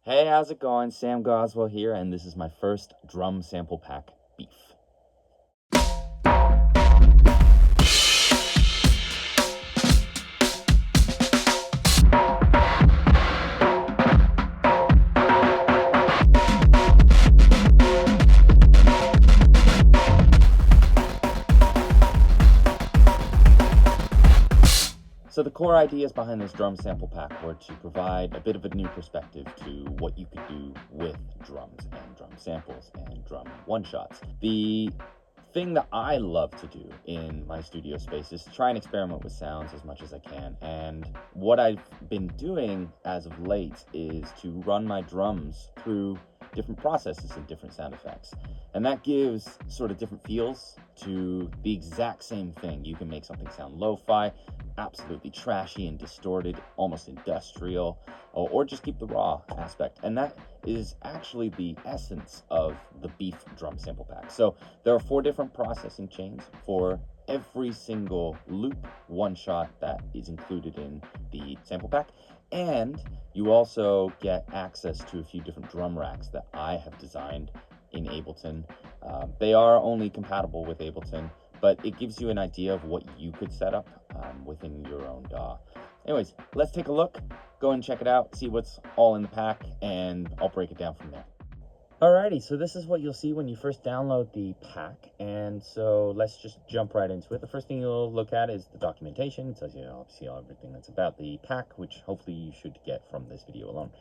Hey, how's it going? Sam Goswell here, and this is my first drum sample pack, Beef. So the core ideas behind this drum sample pack were to provide a bit of a new perspective to what you could do with drums and drum samples and drum one-shots. The thing that I love to do in my studio space is to try and experiment with sounds as much as I can. And what I've been doing as of late is to run my drums through different processes and different sound effects. And that gives sort of different feels to the exact same thing. You can make something sound lo-fi, absolutely trashy and distorted, almost industrial, or just keep the raw aspect. And that is actually the essence of the Beef drum sample pack. So there are 4 different processing chains for every single loop one shot that is included in the sample pack. And you also get access to a few different drum racks that I have designed in Ableton. They are only compatible with Ableton, but it gives you an idea of what you could set up within your own DAW. Anyways, let's take a look, go and check it out, see what's all in the pack, and I'll break it down from there. Alrighty, so this is what you'll see when you first download the pack, and so let's just jump right into it. The first thing you'll look at is the documentation. It tells you obviously everything that's about the pack, which hopefully you should get from this video alone.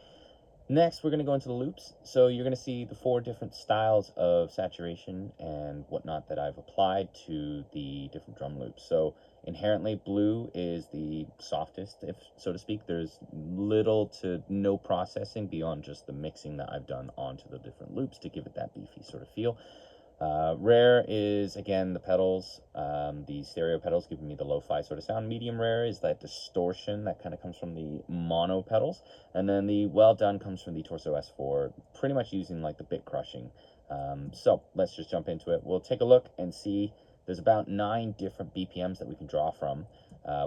Next, we're going to go into the loops. So you're going to see the 4 different styles of saturation and whatnot that I've applied to the different drum loops. So inherently, blue is the softest, if so to speak. There's little to no processing beyond just the mixing that I've done onto the different loops to give it that beefy sort of feel. Rare is, again, the pedals, the stereo pedals giving me the lo-fi sort of sound. Medium rare is that distortion that kind of comes from the mono pedals. And then the well done comes from the Torso S4, pretty much using like the bit crushing. So let's just jump into it. We'll take a look and see there's about 9 different BPMs that we can draw from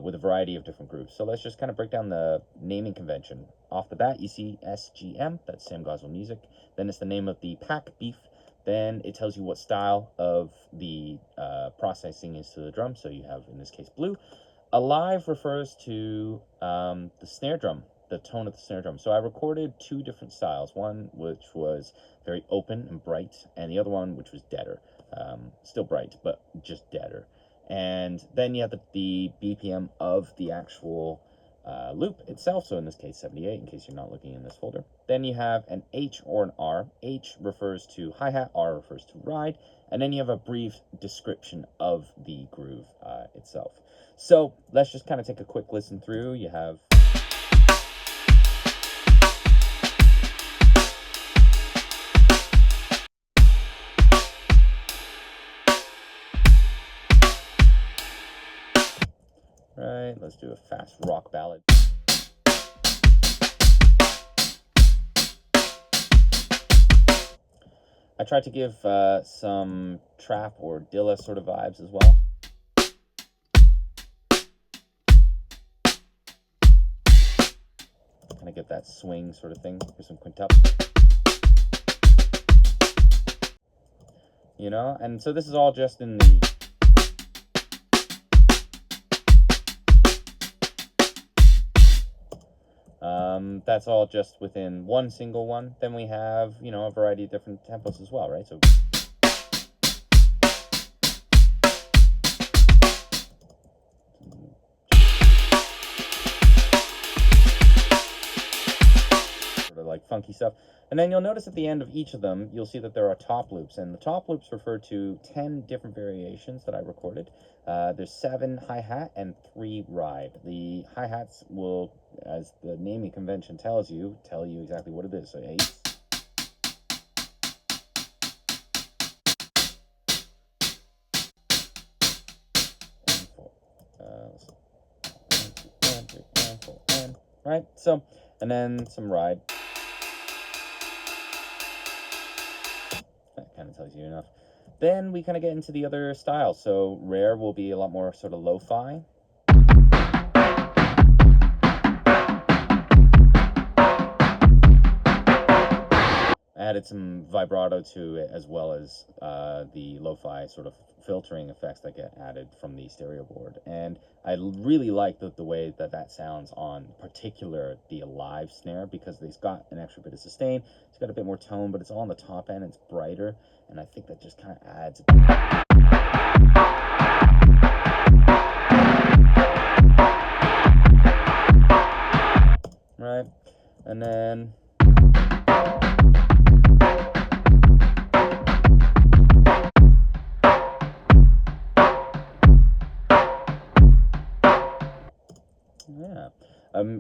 with a variety of different groups. So let's just kind of break down the naming convention. Off the bat, you see SGM, that's Sam Goswell Music. Then it's the name of the pack, Beef. Then it tells you what style of the processing is to the drum. So you have, in this case, blue. Alive refers to the snare drum, the tone of the snare drum. So I recorded 2 different styles. One which was very open and bright, and the other one which was deader. Still bright, but just deader. And then you have the BPM of the actual loop itself, so in this case 78, in case you're not looking in this folder. Then you have an H or an R. H refers to hi-hat, R refers to ride, and then you have a brief description of the groove itself. So let's just kind of take a quick listen through. You have right, let's do a fast rock ballad. I tried to give some trap or Dilla sort of vibes as well. Kind of get that swing sort of thing. Here's some quintup. You know, and so this is all just in the that's all just within one single one. Then we have, you know, a variety of different tempos as well, right? So sort of like funky stuff. And then you'll notice at the end of each of them, you'll see that there are top loops, and the top loops refer to 10 different variations that I recorded. There's 7 hi-hat and 3 ride. The hi-hats will, as the naming convention tells you, tell you exactly what it is. So 8. Right, so, and then some ride. That kind of tells you enough. Then we kind of get into the other styles. So rare will be a lot more sort of lo-fi. added some vibrato to it, as well as the lo-fi sort of filtering effects that get added from the stereo board. And I really like the way that sounds on particular the live snare, because it's got an extra bit of sustain, it's got a bit more tone, but it's all on the top end, it's brighter, and I think that just kind of adds right. And then yeah,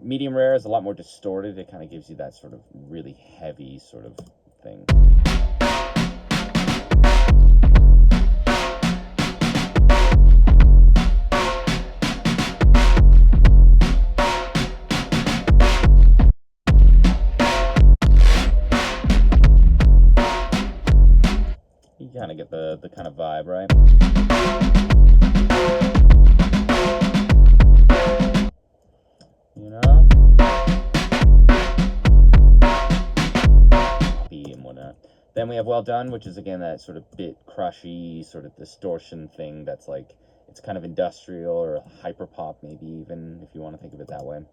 medium rare is a lot more distorted. It kind of gives you that sort of really heavy sort of thing. You kind of get the kind of vibe, right? You know? And whatnot. Then we have Well Done, which is again that sort of bit crushy sort of distortion thing that's like, it's kind of industrial or hyper pop, maybe even, if you want to think of it that way.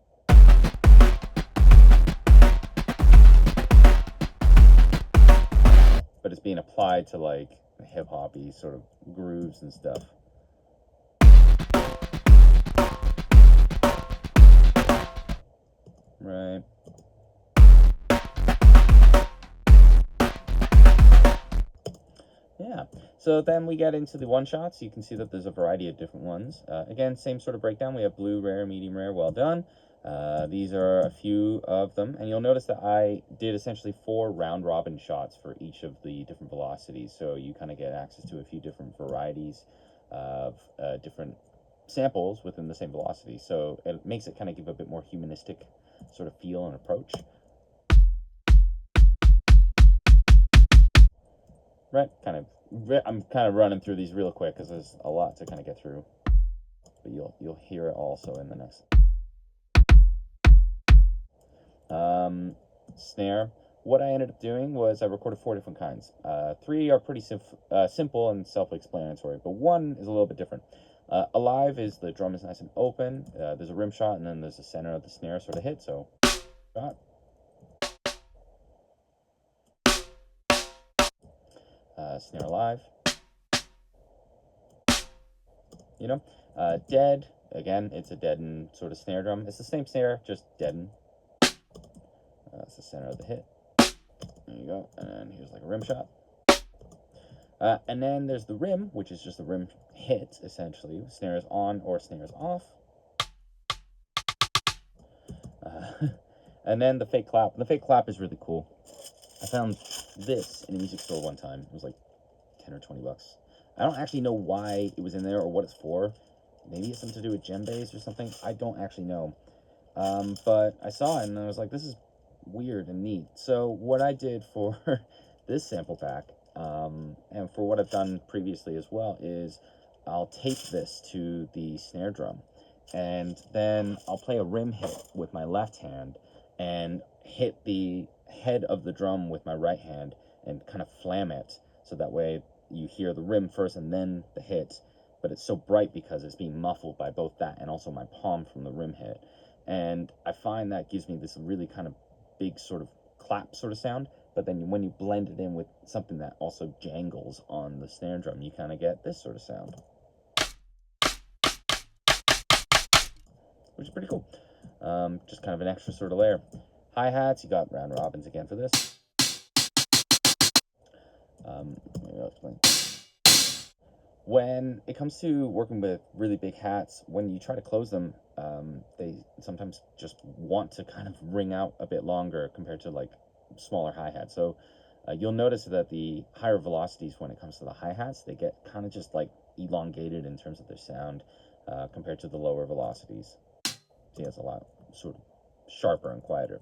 But it's being applied to like hip-hoppy sort of grooves and stuff. Right. Yeah. So then we get into the one-shots. You can see that there's a variety of different ones. Again, same sort of breakdown. We have blue, rare, medium rare, well done. These are a few of them, and you'll notice that I did essentially 4 round-robin shots for each of the different velocities, so you kind of get access to a few different varieties of different samples within the same velocity. So it makes it kind of give a bit more humanistic sort of feel and approach. Right, I'm kind of running through these real quick because there's a lot to kind of get through, but you'll hear it also in the next. Snare. What I ended up doing was I recorded 4 different kinds. 3 are pretty simple and self-explanatory, but 1 is a little bit different. Alive is the drum is nice and open. There's a rim shot, and then there's the center of the snare sort of hit. So, shot. Snare alive. You know, dead. Again, it's a deadened sort of snare drum. It's the same snare, just deadened. That's the center of the hit. There you go. And then here's like a rim shot. And then there's the rim, which is just the rim hit, essentially. Snares on or snares off. And then the fake clap. The fake clap is really cool. I found this in a music store one time. It was like 10 or 20 bucks. I don't actually know why it was in there or what it's for. Maybe it's something to do with djembes or something. I don't actually know. But I saw it and I was like, this is weird and neat. So what I did for this sample pack, and for what I've done previously as well, is I'll tape this to the snare drum, and then I'll play a rim hit with my left hand and hit the head of the drum with my right hand and kind of flam it, so that way you hear the rim first and then the hit, but it's so bright because it's being muffled by both that and also my palm from the rim hit. And I find that gives me this really kind of big sort of clap sort of sound, but then when you blend it in with something that also jangles on the snare drum, you kind of get this sort of sound, which is pretty cool. Just kind of an extra sort of layer. Hi-hats, you got round robins again for this. Maybe I'll explain. When it comes to working with really big hats, when you try to close them, they sometimes just want to kind of ring out a bit longer compared to like smaller hi-hats. So you'll notice that the higher velocities, when it comes to the hi-hats, they get kind of just like elongated in terms of their sound compared to the lower velocities. See, it's a lot sort of sharper and quieter.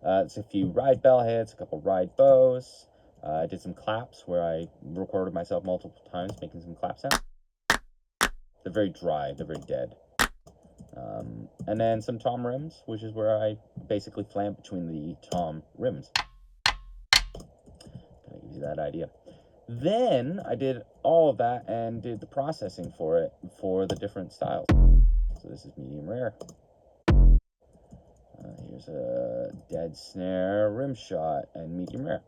It's a few ride bell hits, a couple ride bows. I did some claps where I recorded myself multiple times making some clap sounds. They're very dry, they're very dead. And then some tom rims, which is where I basically flam between the tom rims. you that idea. Then I did all of that and did the processing for it for the different styles. So this is medium rare. Here's a dead snare rim shot and medium rare.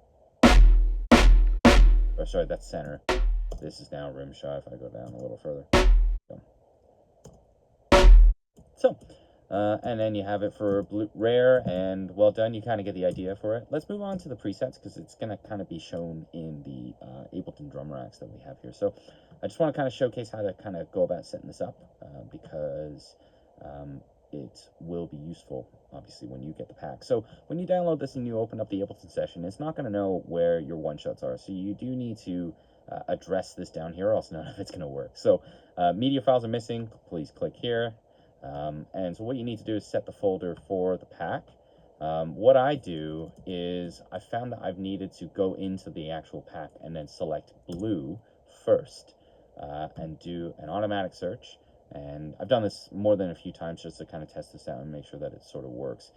Or sorry, that's center. This is now rim shot if I go down a little further. So, and then you have it for rare and well done. You kind of get the idea for it. Let's move on to the presets because it's going to kind of be shown in the Ableton drum racks that we have here. So I just want to kind of showcase how to kind of go about setting this up because it will be useful, obviously, when you get the pack. So when you download this and you open up the Ableton session, it's not going to know where your one-shots are. So you do need to address this down here, or else none of it's going to work. So media files are missing. Please click here. And so what you need to do is set the folder for the pack. What I do is I found that I've needed to go into the actual pack and then select blue first and do an automatic search. And I've done this more than a few times just to kind of test this out and make sure that it sort of works.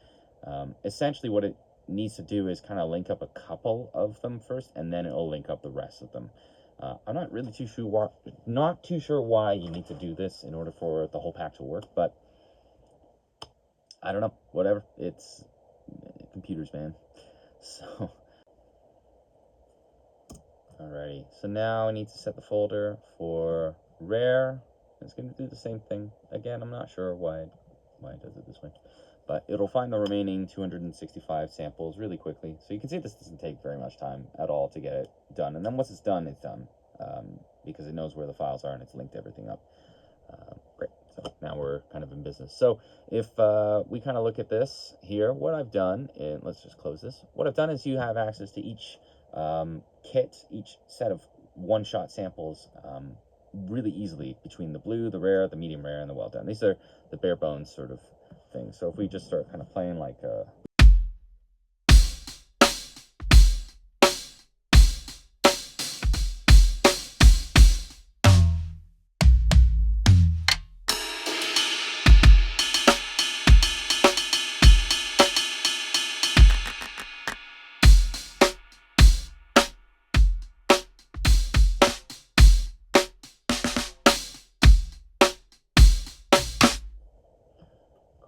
Essentially what it needs to do is kind of link up a couple of them first, and then it'll link up the rest of them. I'm not really too sure why you need to do this in order for the whole pack to work, but I don't know, whatever. It's computers, man. So, alrighty. So now I need to set the folder for rare. It's going to do the same thing. Again, I'm not sure why it does it this way. But it'll find the remaining 265 samples really quickly. So you can see this doesn't take very much time at all to get it done. And then once it's done, because it knows where the files are and it's linked everything up. Great. So now we're kind of in business. So if we kind of look at this here, what I've done, and let's just close this. What I've done is you have access to each kit, each set of one-shot samples really easily between the blue, the rare, the medium rare, and the well done. These are the bare bones sort of things. So if we just start kind of playing like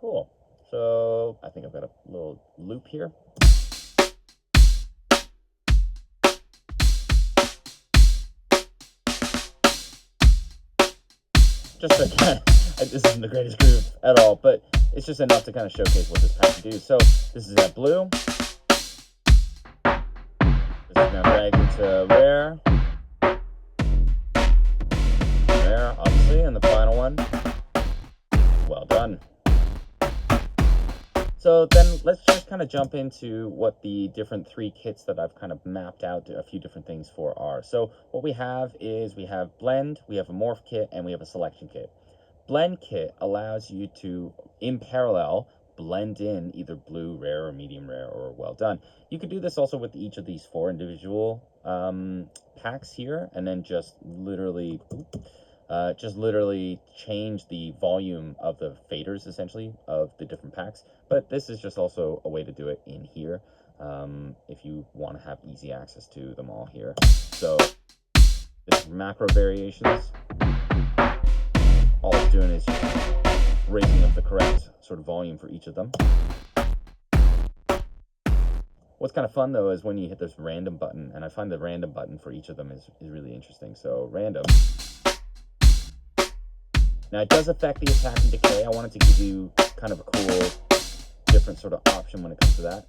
cool. So I think I've got a little loop here. Just to kind of, this isn't the greatest groove at all, but it's just enough to kind of showcase what this pack can do. So this is that blue. This is now dragged into rare. Rare, obviously, and the final one. Well done. So then let's just kind of jump into what the different three kits that I've kind of mapped out a few different things for are. So what we have is we have blend, we have a morph kit, and we have a selection kit. Blend kit allows you to, in parallel, blend in either blue, rare, or medium rare, or well done. You could do this also with each of these four individual packs here, and then just literally change the volume of the faders, essentially, of the different packs. But this is just also a way to do it in here, if you want to have easy access to them all here. So this is macro variations. All it's doing is just raising up the correct sort of volume for each of them. What's kind of fun though is when you hit this random button, and I find the random button for each of them is really interesting. So random. Now it does affect the attack and decay. I wanted to give you kind of a cool, different sort of option when it comes to that.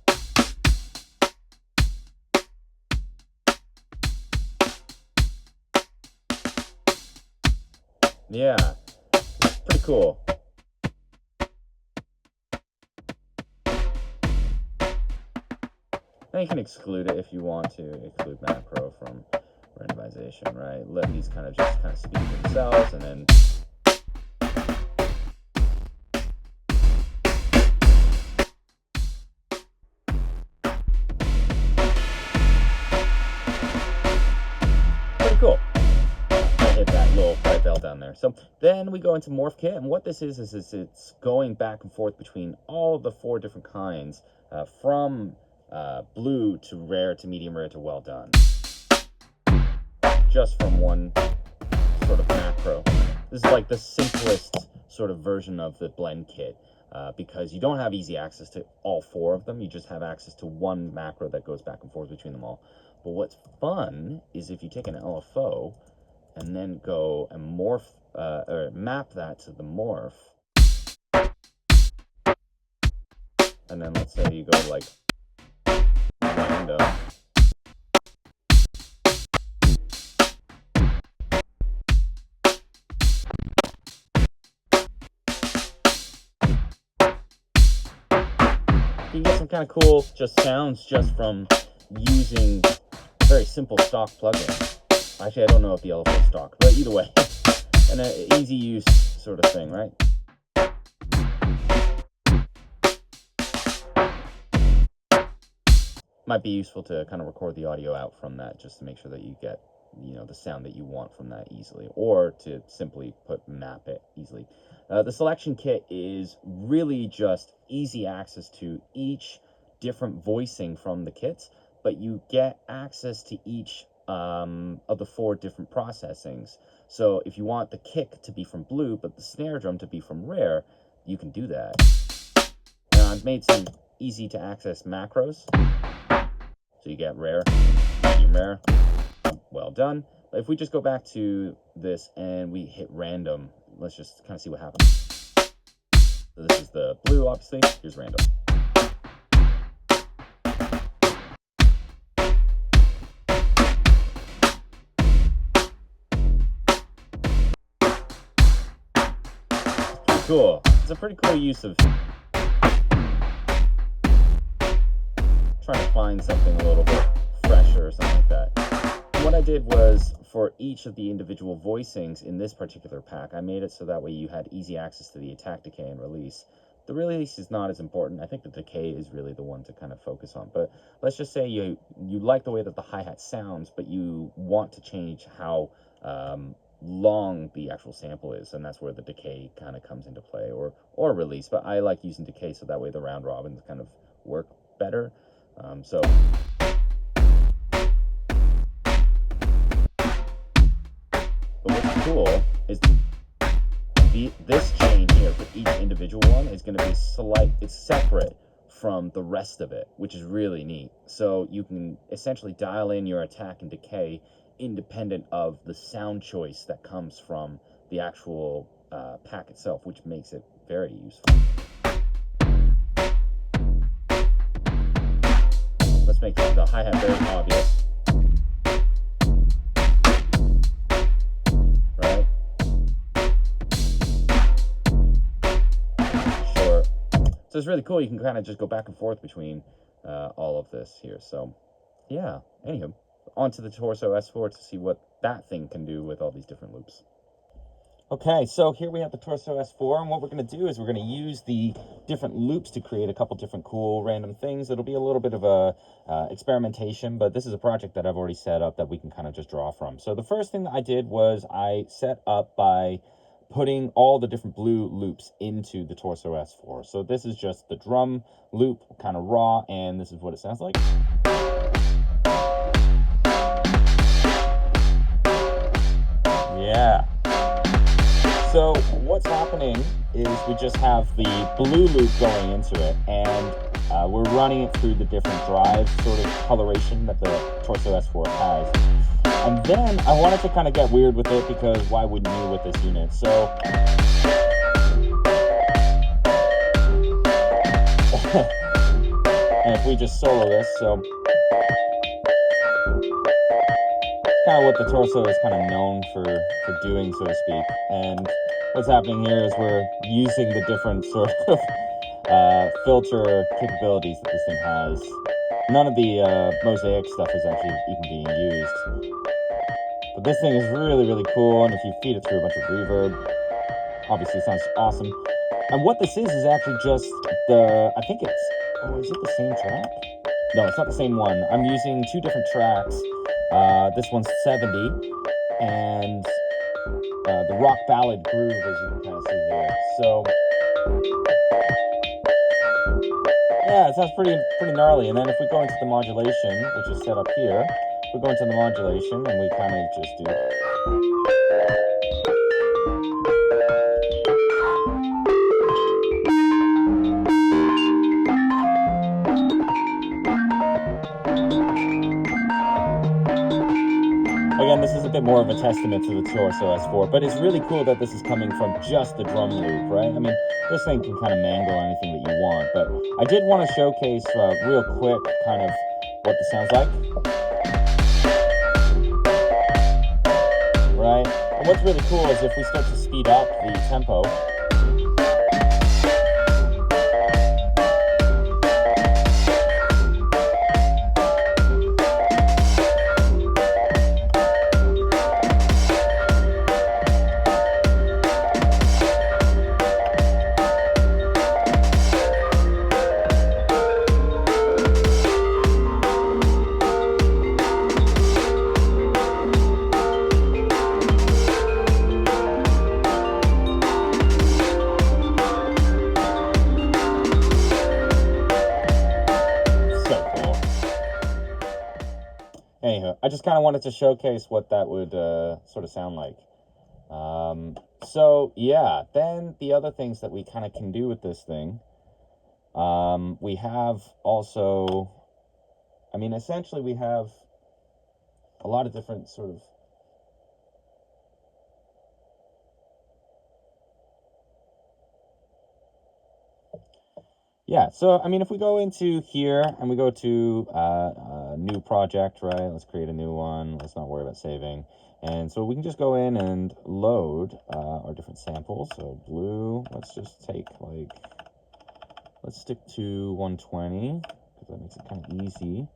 Yeah, it's pretty cool. Now you can exclude it if you want to, exclude macro from randomization, right? Let these kind of just kind of speak for themselves, and then pretty cool. I hit that little white bell down there. So then we go into Morph Kit, and what this is it's going back and forth between all the four different kinds, from blue to rare to medium rare to well done. just from one sort of macro. This is like the simplest sort of version of the blend kit, because you don't have easy access to all 4 of them. You just have access to one macro that goes back and forth between them all. But what's fun is if you take an LFO and then go and morph, or map that to the morph, and then let's say you go like random. You get some kind of cool just sounds just from using a very simple stock plugin. Actually, I don't know if the LFO is stock, but either way, and an easy use sort of thing, right? Might be useful to kind of record the audio out from that just to make sure that you get, you know, the sound that you want from that easily, or to simply map it easily. The selection kit is really just easy access to each different voicing from the kits, but you get access to each of the 4 different processings. So if you want the kick to be from blue, but the snare drum to be from rare, you can do that. Now I've made some easy to access macros. So you get rare, medium rare, well done. But if we just go back to this and we hit random, let's just kind of see what happens. So this is the blue, obviously. Here's random. It's cool. It's a pretty cool use of trying to find something a little bit fresher or something like that. What I did was, for each of the individual voicings in this particular pack, I made it so that way you had easy access to the attack, decay, and release. The release is not as important. I think the decay is really the one to kind of focus on. But let's just say you like the way that the hi-hat sounds, but you want to change how long the actual sample is, and that's where the decay kind of comes into play, or release. But I like using decay so that way the round robins kind of work better. But what's cool is this chain here for each individual one is going to be it's separate from the rest of it, which is really neat. So you can essentially dial in your attack and decay independent of the sound choice that comes from the actual pack itself, which makes it very useful. Let's make the hi-hat very obvious. Right? Sure. So it's really cool. You can kind of just go back and forth between all of this here. So, yeah. Anywho, onto the Torso S4 to see what that thing can do with all these different loops. Okay, so here we have the Torso S4, and what we're going to do is we're going to use the different loops to create a couple different cool random things. It'll be a little bit of a experimentation, but this is a project that I've already set up that we can kind of just draw from. So the first thing that I did was I set up by putting all the different blue loops into the Torso S4. So this is just the drum loop, kind of raw, and this is what it sounds like. Yeah. So what's happening is we just have the blue loop going into it, and we're running it through the different drive sort of coloration that the Torso S4 has. And then I wanted to kind of get weird with it, because why wouldn't you with this unit? So and if we just solo this, so kind of what the Torso is kind of known for doing, so to speak. And what's happening here is we're using the different sort of filter capabilities that this thing has. None of the mosaic stuff is actually even being used. But this thing is really, really cool, and if you feed it through a bunch of reverb, obviously it sounds awesome. And what this is actually just I think it's, oh, is it the same track? No, it's not the same one. I'm using 2 different tracks. This one's 70, and the rock ballad groove, as you can kind of see here. So yeah, it sounds pretty gnarly. And then if we go into the modulation, which is set up here, we go into the modulation and we kind of just do. Again, this is a bit more of a testament to the Torso S4, but it's really cool that this is coming from just the drum loop, right? I mean, this thing can kind of mangle anything that you want, but I did want to showcase real quick kind of what this sounds like. Right? And what's really cool is if we start to speed up the tempo, anywho, I just kind of wanted to showcase what that would sort of sound like. So yeah, then the other things that we kind of can do with this thing, we have also, I mean, essentially we have a lot of different sort of yeah, so I mean, if we go into here and we go to new project, right? Let's create a new one. Let's not worry about saving. And so we can just go in and load our different samples. So blue, let's just take like, let's stick to 120 because that makes it kind of easy.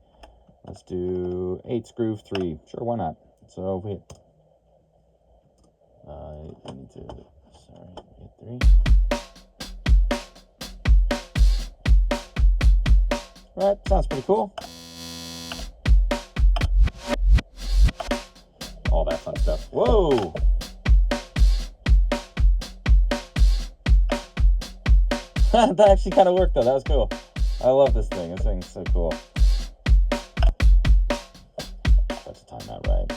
Let's do 8 groove 3. Sure, why not? So we need to, sorry, hit 3. Right, sounds pretty cool. All that fun stuff. Whoa! That actually kind of worked though, that was cool. I love this thing, is so cool. Got to time that right.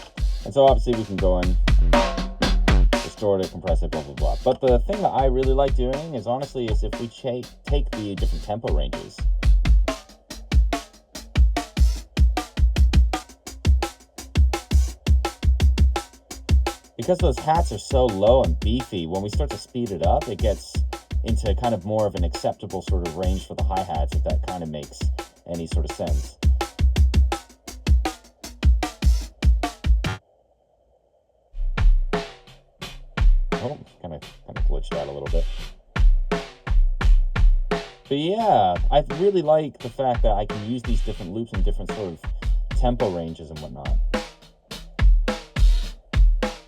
And so obviously we can go in, distort it, compress it, blah, blah, blah. But the thing that I really like doing is honestly is if we take the different tempo ranges. Because those hats are so low and beefy, when we start to speed it up, it gets into kind of more of an acceptable sort of range for the hi-hats, if that kind of makes any sort of sense. Oh, kind of glitched out a little bit. But yeah, I really like the fact that I can use these different loops and different sort of tempo ranges and whatnot.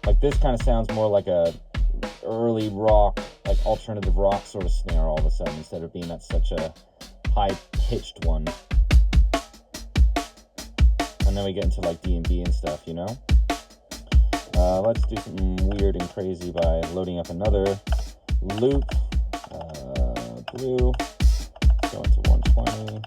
Like this kind of sounds more like a early rock, like alternative rock sort of snare all of a sudden, instead of being at such a high-pitched one. And then we get into like D&B and stuff, you know? Let's do something weird and crazy by loading up another loop. Blue, go into 120.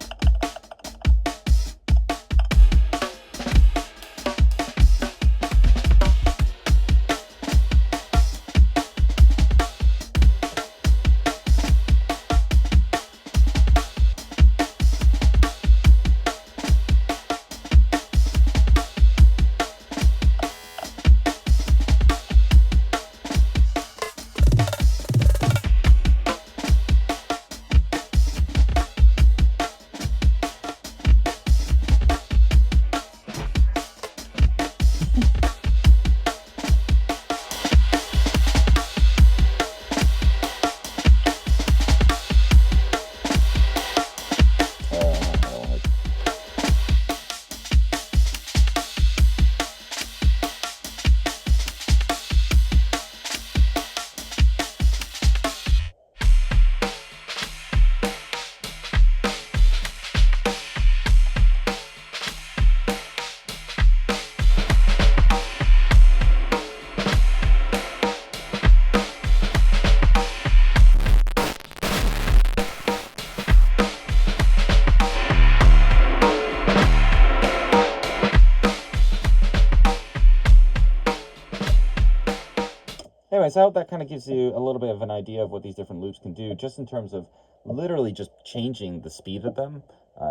anyways, I hope that kind of gives you a little bit of an idea of what these different loops can do, just in terms of literally just changing the speed of them.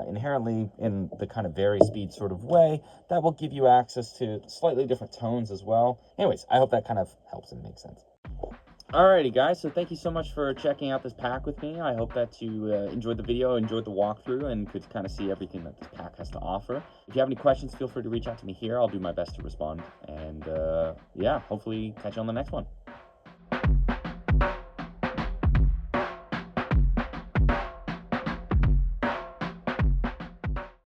Inherently, in the kind of vary speed sort of way, that will give you access to slightly different tones as well. Anyways, I hope that kind of helps and makes sense. Alrighty guys, so thank you so much for checking out this pack with me. I hope that you enjoyed the video, enjoyed the walkthrough, and could kind of see everything that this pack has to offer. If you have any questions, feel free to reach out to me here. I'll do my best to respond. And yeah, hopefully catch you on the next one.